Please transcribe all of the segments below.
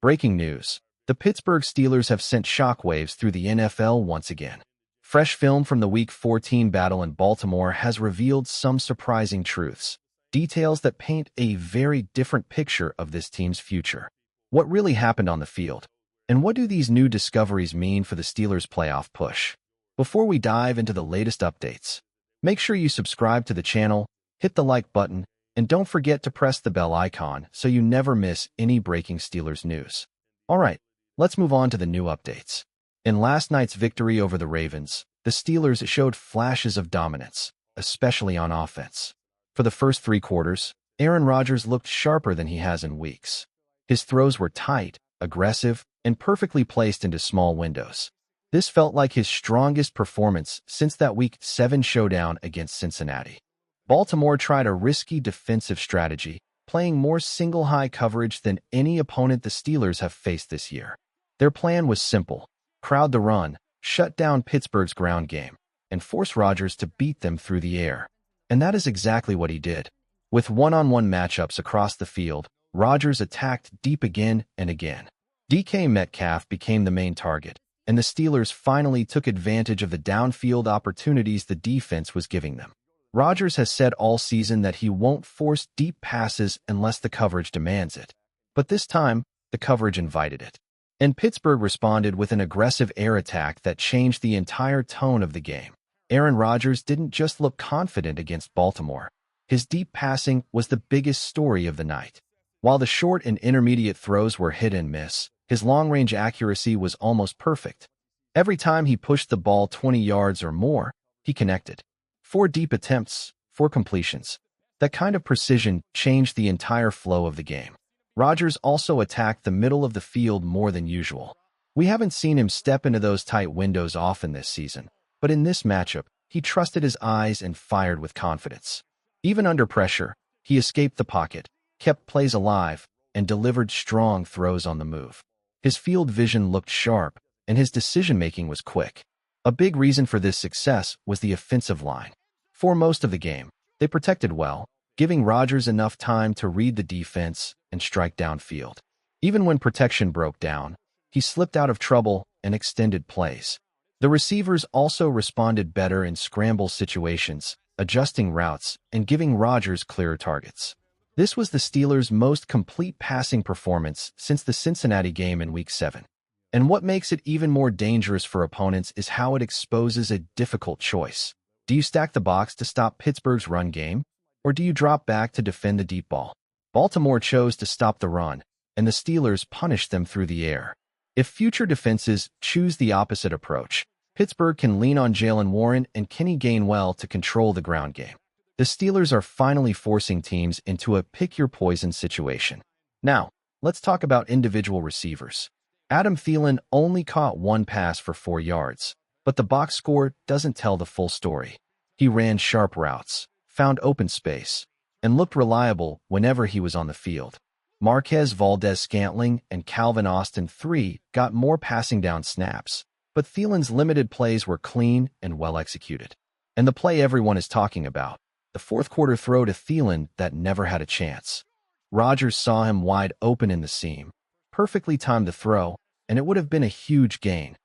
Breaking news. The Pittsburgh Steelers have sent shockwaves through the NFL once again. Fresh film from the Week 14 battle in Baltimore has revealed some surprising truths, details that paint a very different picture of this team's future. What really happened on the field? And what do these new discoveries mean for the Steelers' playoff push? Before we dive into the latest updates, make sure you subscribe to the channel, hit the like button, and don't forget to press the bell icon so you never miss any breaking Steelers news. Alright, let's move on to the new updates. In last night's victory over the Ravens, the Steelers showed flashes of dominance, especially on offense. For the first 3 quarters, Aaron Rodgers looked sharper than he has in weeks. His throws were tight, aggressive, and perfectly placed into small windows. This felt like his strongest performance since that Week 7 showdown against Cincinnati. Baltimore tried a risky defensive strategy, playing more single-high coverage than any opponent the Steelers have faced this year. Their plan was simple: crowd the run, shut down Pittsburgh's ground game, and force Rodgers to beat them through the air. And that is exactly what he did. With one-on-one matchups across the field, Rodgers attacked deep again and again. DK Metcalf became the main target, and the Steelers finally took advantage of the downfield opportunities the defense was giving them. Rodgers has said all season that he won't force deep passes unless the coverage demands it. But this time, the coverage invited it. And Pittsburgh responded with an aggressive air attack that changed the entire tone of the game. Aaron Rodgers didn't just look confident against Baltimore. His deep passing was the biggest story of the night. While the short and intermediate throws were hit and miss, his long-range accuracy was almost perfect. Every time he pushed the ball 20 yards or more, he connected. 4 deep attempts, 4 completions. That kind of precision changed the entire flow of the game. Rodgers also attacked the middle of the field more than usual. We haven't seen him step into those tight windows often this season, but in this matchup, he trusted his eyes and fired with confidence. Even under pressure, he escaped the pocket, kept plays alive, and delivered strong throws on the move. His field vision looked sharp, and his decision-making was quick. A big reason for this success was the offensive line. For most of the game, they protected well, giving Rodgers enough time to read the defense and strike downfield. Even when protection broke down, he slipped out of trouble and extended plays. The receivers also responded better in scramble situations, adjusting routes and giving Rodgers clearer targets. This was the Steelers' most complete passing performance since the Cincinnati game in Week 7. And what makes it even more dangerous for opponents is how it exposes a difficult choice. Do you stack the box to stop Pittsburgh's run game, or do you drop back to defend the deep ball? Baltimore chose to stop the run, and the Steelers punished them through the air. If future defenses choose the opposite approach, Pittsburgh can lean on Jaylen Warren and Kenny Gainwell to control the ground game. The Steelers are finally forcing teams into a pick-your-poison situation. Now, let's talk about individual receivers. Adam Thielen only caught 1 pass for 4 yards, but the box score doesn't tell the full story. He ran sharp routes, found open space, and looked reliable whenever he was on the field. Marquez Valdes-Scantling and Calvin Austin III got more passing down snaps, but Thielen's limited plays were clean and well executed. And the play everyone is talking about, the fourth-quarter throw to Thielen that never had a chance. Rodgers saw him wide open in the seam, perfectly timed the throw, and it would have been a huge gain,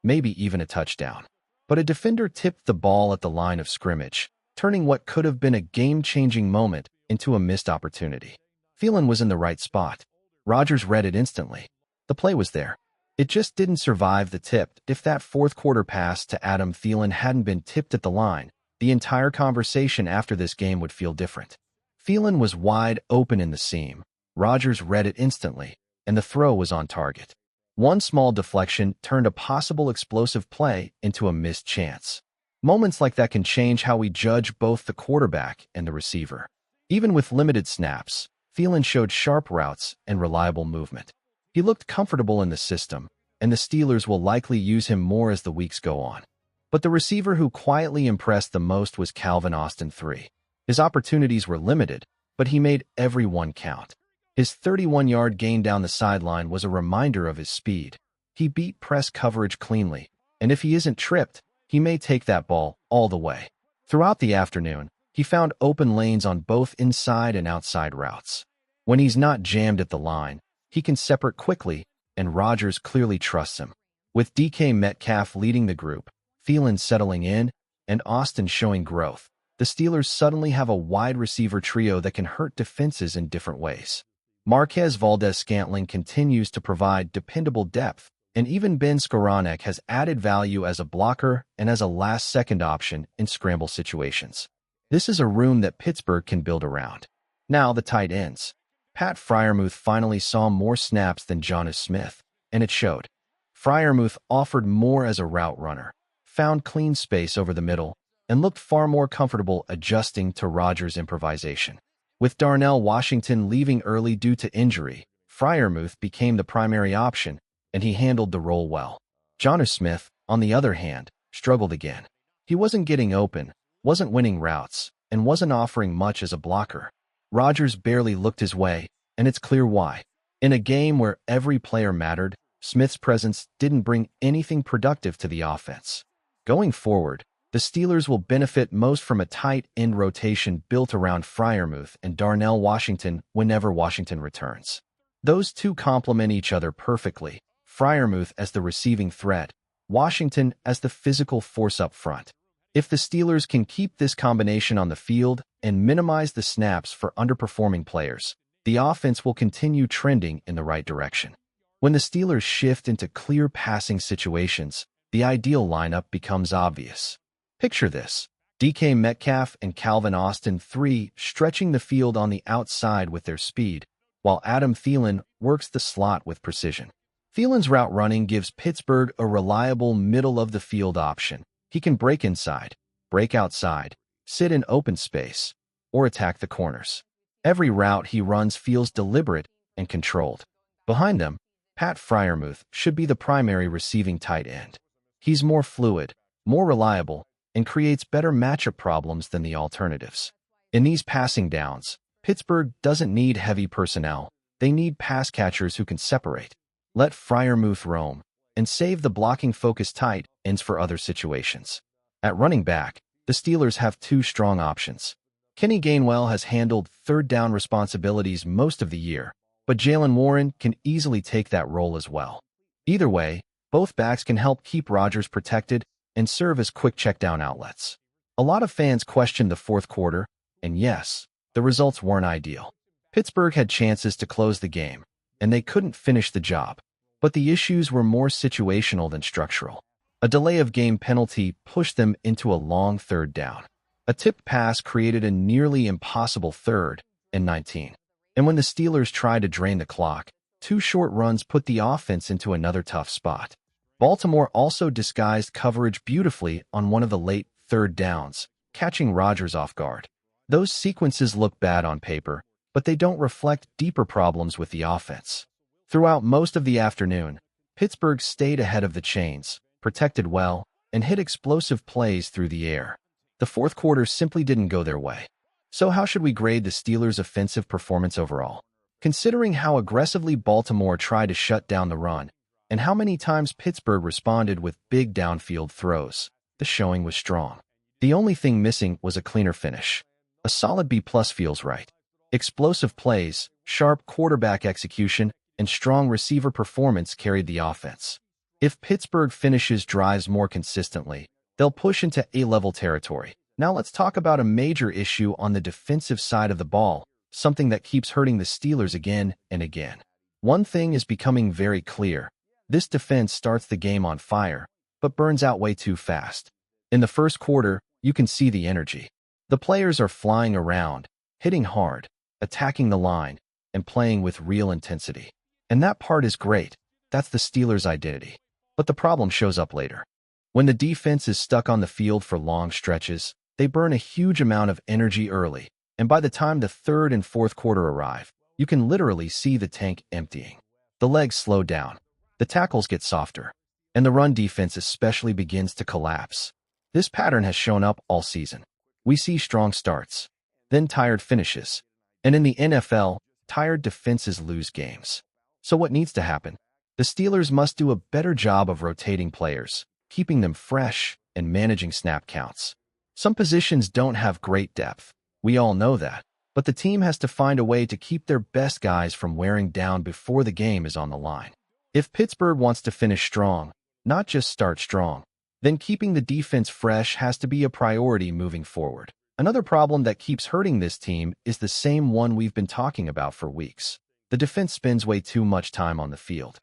maybe even a touchdown. But a defender tipped the ball at the line of scrimmage, turning what could have been a game-changing moment into a missed opportunity. Thielen was in the right spot. Rodgers read it instantly. The play was there. It just didn't survive the tip. If that fourth-quarter pass to Adam Thielen hadn't been tipped at the line, the entire conversation after this game would feel different. Thielen was wide open in the seam. Rodgers read it instantly, and the throw was on target. One small deflection turned a possible explosive play into a missed chance. Moments like that can change how we judge both the quarterback and the receiver. Even with limited snaps, Thielen showed sharp routes and reliable movement. He looked comfortable in the system, and the Steelers will likely use him more as the weeks go on. But the receiver who quietly impressed the most was Calvin Austin III. His opportunities were limited, but he made every one count. His 31-yard gain down the sideline was a reminder of his speed. He beat press coverage cleanly, and if he isn't tripped, he may take that ball all the way. Throughout the afternoon, he found open lanes on both inside and outside routes. When he's not jammed at the line, He can separate quickly, and Rodgers clearly trusts him. With DK Metcalf leading the group, Thielen settling in, and Austin showing growth, the Steelers suddenly have a wide receiver trio that can hurt defenses in different ways. Marquez Valdes-Scantling continues to provide dependable depth, and even Ben Skowronek has added value as a blocker and as a last-second option in scramble situations. This is a room that Pittsburgh can build around. Now the tight ends. Pat Freiermuth finally saw more snaps than Jonnu Smith, and it showed. Freiermuth offered more as a route runner, found clean space over the middle, and looked far more comfortable adjusting to Rodgers' improvisation. With Darnell Washington leaving early due to injury, Freiermuth became the primary option, and he handled the role well. Jonnu Smith, on the other hand, struggled again. He wasn't getting open, wasn't winning routes, and wasn't offering much as a blocker. Rodgers barely looked his way, and it's clear why. In a game where every player mattered, Smith's presence didn't bring anything productive to the offense. Going forward, the Steelers will benefit most from a tight end rotation built around Freiermuth and Darnell Washington whenever Washington returns. Those two complement each other perfectly, Freiermuth as the receiving threat, Washington as the physical force up front. If the Steelers can keep this combination on the field and minimize the snaps for underperforming players, the offense will continue trending in the right direction. When the Steelers shift into clear passing situations, the ideal lineup becomes obvious. Picture this: DK Metcalf and Calvin Austin 3 stretching the field on the outside with their speed, while Adam Thielen works the slot with precision. Thielen's route running gives Pittsburgh a reliable middle-of-the-field option. He can break inside, break outside, sit in open space, or attack the corners. Every route he runs feels deliberate and controlled. Behind them, Pat Freiermuth should be the primary receiving tight end. He's more fluid, more reliable, and creates better matchup problems than the alternatives. In these passing downs, Pittsburgh doesn't need heavy personnel. They need pass catchers who can separate. Let Freiermuth roam, and save the blocking-focused tight ends for other situations. At running back, the Steelers have two strong options. Kenny Gainwell has handled third-down responsibilities most of the year, but Jaylen Warren can easily take that role as well. Either way, both backs can help keep Rodgers protected and serve as quick checkdown outlets. A lot of fans questioned the fourth quarter, and yes, the results weren't ideal. Pittsburgh had chances to close the game, and they couldn't finish the job. But the issues were more situational than structural. A delay of game penalty pushed them into a long third down. A tipped pass created a nearly impossible 3rd and 19. And when the Steelers tried to drain the clock, two short runs put the offense into another tough spot. Baltimore also disguised coverage beautifully on one of the late third downs, catching Rodgers off guard. Those sequences look bad on paper, but they don't reflect deeper problems with the offense. Throughout most of the afternoon, Pittsburgh stayed ahead of the chains, protected well, and hit explosive plays through the air. The fourth quarter simply didn't go their way. So how should we grade the Steelers' offensive performance overall? Considering how aggressively Baltimore tried to shut down the run, and how many times Pittsburgh responded with big downfield throws, the showing was strong. The only thing missing was a cleaner finish. A solid B+ feels right. Explosive plays, sharp quarterback execution, and strong receiver performance carried the offense. If Pittsburgh finishes drives more consistently, they'll push into A-level territory. Now let's talk about a major issue on the defensive side of the ball, something that keeps hurting the Steelers again and again. One thing is becoming very clear. This defense starts the game on fire, but burns out way too fast. In the first quarter, you can see the energy. The players are flying around, hitting hard, attacking the line, and playing with real intensity. And that part is great. That's the Steelers' identity. But the problem shows up later. When the defense is stuck on the field for long stretches, they burn a huge amount of energy early, and by the time the third and fourth quarter arrive, you can literally see the tank emptying. The legs slow down, the tackles get softer, and the run defense especially begins to collapse. This pattern has shown up all season. We see strong starts, then tired finishes, and in the NFL, tired defenses lose games. So what needs to happen? The Steelers must do a better job of rotating players, keeping them fresh, and managing snap counts. Some positions don't have great depth. We all know that. but the team has to find a way to keep their best guys from wearing down before the game is on the line. If Pittsburgh wants to finish strong, not just start strong, then keeping the defense fresh has to be a priority moving forward. Another problem that keeps hurting this team is the same one we've been talking about for weeks. The defense spends way too much time on the field.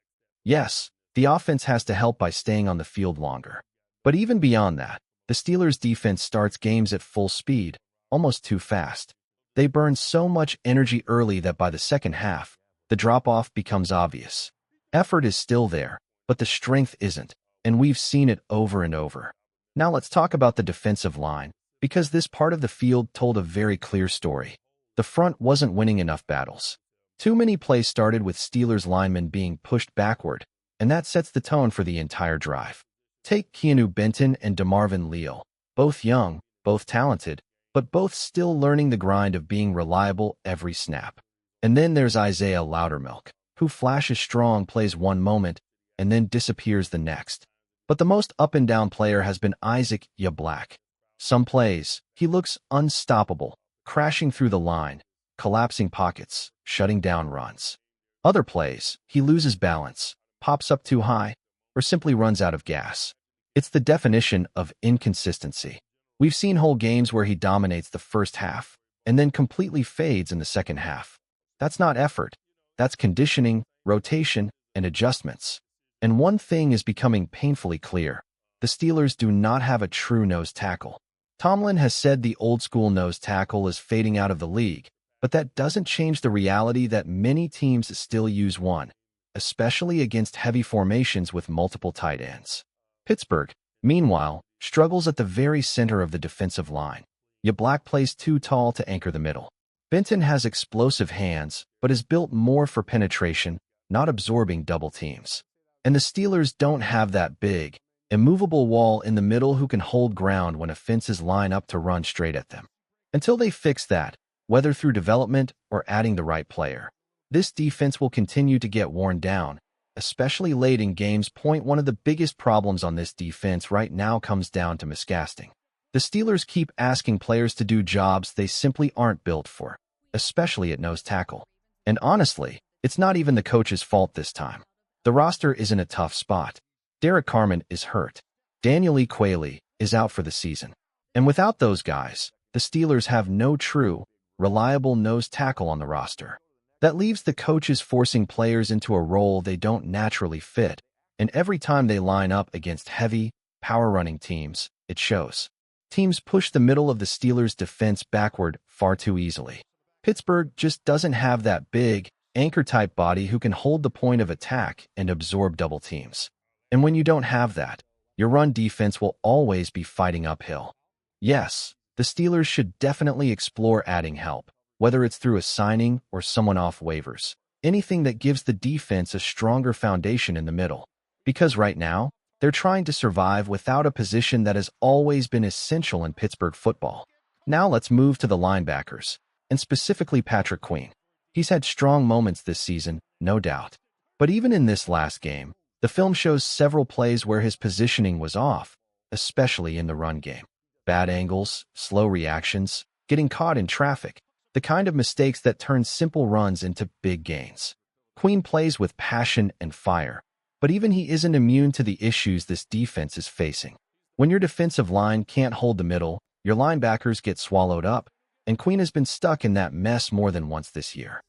Yes, the offense has to help by staying on the field longer. But even beyond that, the Steelers' defense starts games at full speed, almost too fast. They burn so much energy early that by the second half, the drop-off becomes obvious. Effort is still there, but the strength isn't, and we've seen it over and over. Now let's talk about the defensive line, because this part of the field told a very clear story. The front wasn't winning enough battles. Too many plays started with Steelers linemen being pushed backward, and that sets the tone for the entire drive. Take Keanu Benton and DeMarvin Leal, both young, both talented, but both still learning the grind of being reliable every snap. And then there's Isaiah Loudermilk, who flashes strong plays one moment and then disappears the next. But the most up-and-down player has been Isaac Black. Some plays, he looks unstoppable, crashing through the line, collapsing pockets, shutting down runs. Other plays, he loses balance, pops up too high, or simply runs out of gas. It's the definition of inconsistency. We've seen whole games where he dominates the first half and then completely fades in the second half. That's not effort. That's conditioning, rotation, and adjustments. And one thing is becoming painfully clear. The Steelers do not have a true nose tackle. Tomlin has said the old-school nose tackle is fading out of the league, but that doesn't change the reality that many teams still use one, especially against heavy formations with multiple tight ends. Pittsburgh, meanwhile, struggles at the very center of the defensive line. Black plays too tall to anchor the middle. Benton has explosive hands, but is built more for penetration, not absorbing double teams. And the Steelers don't have that big, immovable wall in the middle who can hold ground when offenses line up to run straight at them. Until they fix that, whether through development or adding the right player, this defense will continue to get worn down, especially late in games. One of the biggest problems on this defense right now comes down to miscasting. The Steelers keep asking players to do jobs they simply aren't built for, especially at nose tackle. And honestly, it's not even the coach's fault this time. The roster is in a tough spot. Derrick Harmon is hurt. Daniel Quayle is out for the season. And without those guys, the Steelers have no true, reliable nose tackle on the roster. That leaves the coaches forcing players into a role they don't naturally fit, and every time they line up against heavy, power-running teams, it shows. Teams push the middle of the Steelers' defense backward far too easily. Pittsburgh just doesn't have that big, anchor-type body who can hold the point of attack and absorb double teams. And when you don't have that, your run defense will always be fighting uphill. Yes, the Steelers should definitely explore adding help, whether it's through a signing or someone off waivers. Anything that gives the defense a stronger foundation in the middle. Because right now, they're trying to survive without a position that has always been essential in Pittsburgh football. Now let's move to the linebackers, and specifically Patrick Queen. He's had strong moments this season, no doubt. But even in this last game, the film shows several plays where his positioning was off, especially in the run game. Bad angles, slow reactions, getting caught in traffic, the kind of mistakes that turn simple runs into big gains. Queen plays with passion and fire, but even he isn't immune to the issues this defense is facing. When your defensive line can't hold the middle, your linebackers get swallowed up, and Queen has been stuck in that mess more than once this year.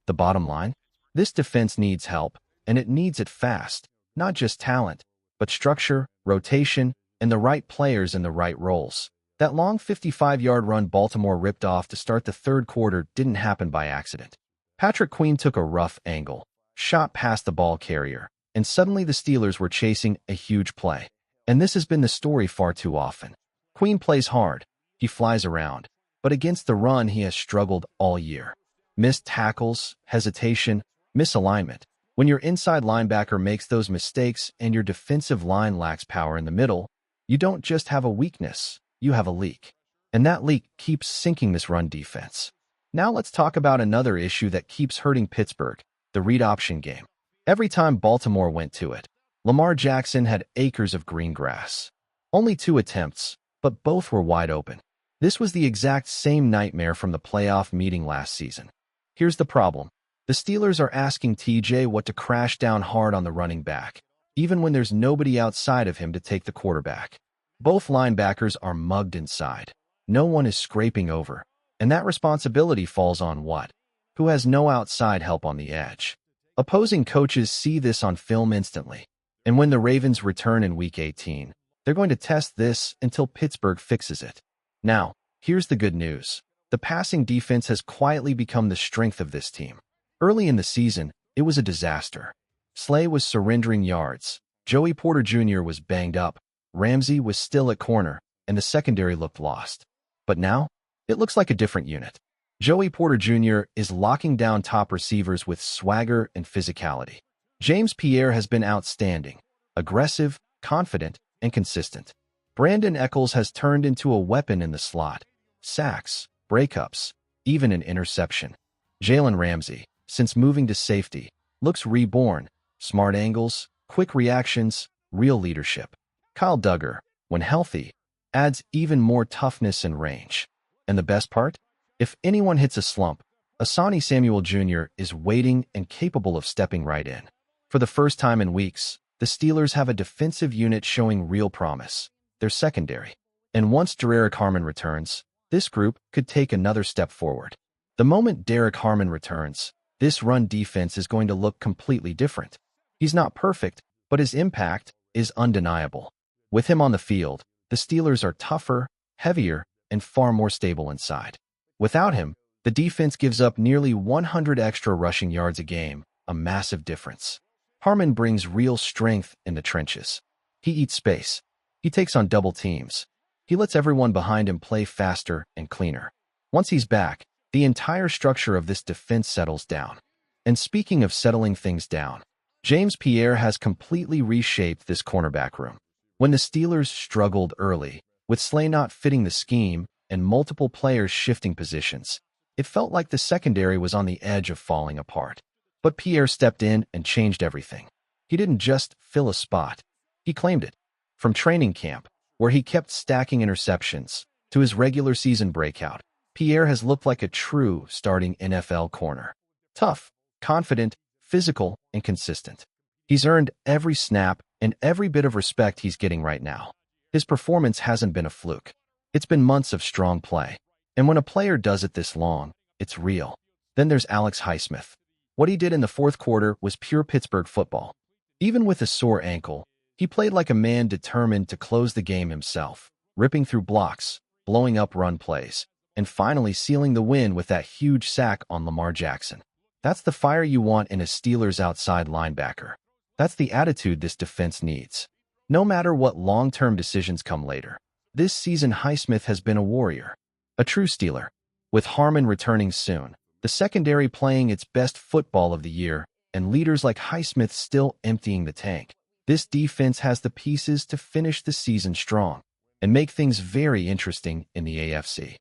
The bottom line? This defense needs help, and it needs it fast. Not just talent, but structure, rotation, and the right players in the right roles. That long 55-yard run Baltimore ripped off to start the third quarter didn't happen by accident. Patrick Queen took a rough angle, shot past the ball carrier, and suddenly the Steelers were chasing a huge play. And this has been the story far too often. Queen plays hard, he flies around, but against the run he has struggled all year. Missed tackles, hesitation, misalignment. When your inside linebacker makes those mistakes and your defensive line lacks power in the middle, you don't just have a weakness, you have a leak. And that leak keeps sinking this run defense. Now let's talk about another issue that keeps hurting Pittsburgh, the read option game. Every time Baltimore went to it, Lamar Jackson had acres of green grass. Only 2 attempts, but both were wide open. This was the exact same nightmare from the playoff meeting last season. Here's the problem. The Steelers are asking TJ Watt to crash down hard on the running back, even when there's nobody outside of him to take the quarterback. Both linebackers are mugged inside. No one is scraping over, and that responsibility falls on Watt, who has no outside help on the edge. Opposing coaches see this on film instantly, and when the Ravens return in Week 18, they're going to test this until Pittsburgh fixes it. Now, here's the good news. The passing defense has quietly become the strength of this team. Early in the season, it was a disaster. Slay was surrendering yards, Joey Porter Jr. was banged up, Ramsey was still at corner, and the secondary looked lost. But now, it looks like a different unit. Joey Porter Jr. is locking down top receivers with swagger and physicality. James Pierre has been outstanding, aggressive, confident, and consistent. Brandon Echols has turned into a weapon in the slot. Sacks, breakups, even an interception. Jalen Ramsey, since moving to safety, looks reborn. Smart angles, quick reactions, real leadership. Kyle Duggar, when healthy, adds even more toughness and range. And the best part? If anyone hits a slump, Asani Samuel Jr. is waiting and capable of stepping right in. For the first time in weeks, the Steelers have a defensive unit showing real promise. Their secondary. And once Derrick Harmon returns, this group could take another step forward. The moment Derrick Harmon returns, this run defense is going to look completely different. He's not perfect, but his impact is undeniable. With him on the field, the Steelers are tougher, heavier, and far more stable inside. Without him, the defense gives up nearly 100 extra rushing yards a game, a massive difference. Harmon brings real strength in the trenches. He eats space. He takes on double teams. He lets everyone behind him play faster and cleaner. Once he's back, the entire structure of this defense settles down. And speaking of settling things down, James Pierre has completely reshaped this cornerback room. When the Steelers struggled early, with Slay not fitting the scheme and multiple players shifting positions, it felt like the secondary was on the edge of falling apart. But Pierre stepped in and changed everything. He didn't just fill a spot. He claimed it. From training camp, where he kept stacking interceptions, to his regular season breakout, Pierre has looked like a true starting NFL corner. Tough, confident, physical, and consistent. He's earned every snap and every bit of respect he's getting right now. His performance hasn't been a fluke. It's been months of strong play. And when a player does it this long, it's real. Then there's Alex Highsmith. What he did in the fourth quarter was pure Pittsburgh football. Even with a sore ankle, he played like a man determined to close the game himself, ripping through blocks, blowing up run plays, and finally sealing the win with that huge sack on Lamar Jackson. That's the fire you want in a Steelers outside linebacker. That's the attitude this defense needs. No matter what long-term decisions come later, this season Highsmith has been a warrior, a true Steeler. With Harmon returning soon, the secondary playing its best football of the year, and leaders like Highsmith still emptying the tank, this defense has the pieces to finish the season strong and make things very interesting in the AFC.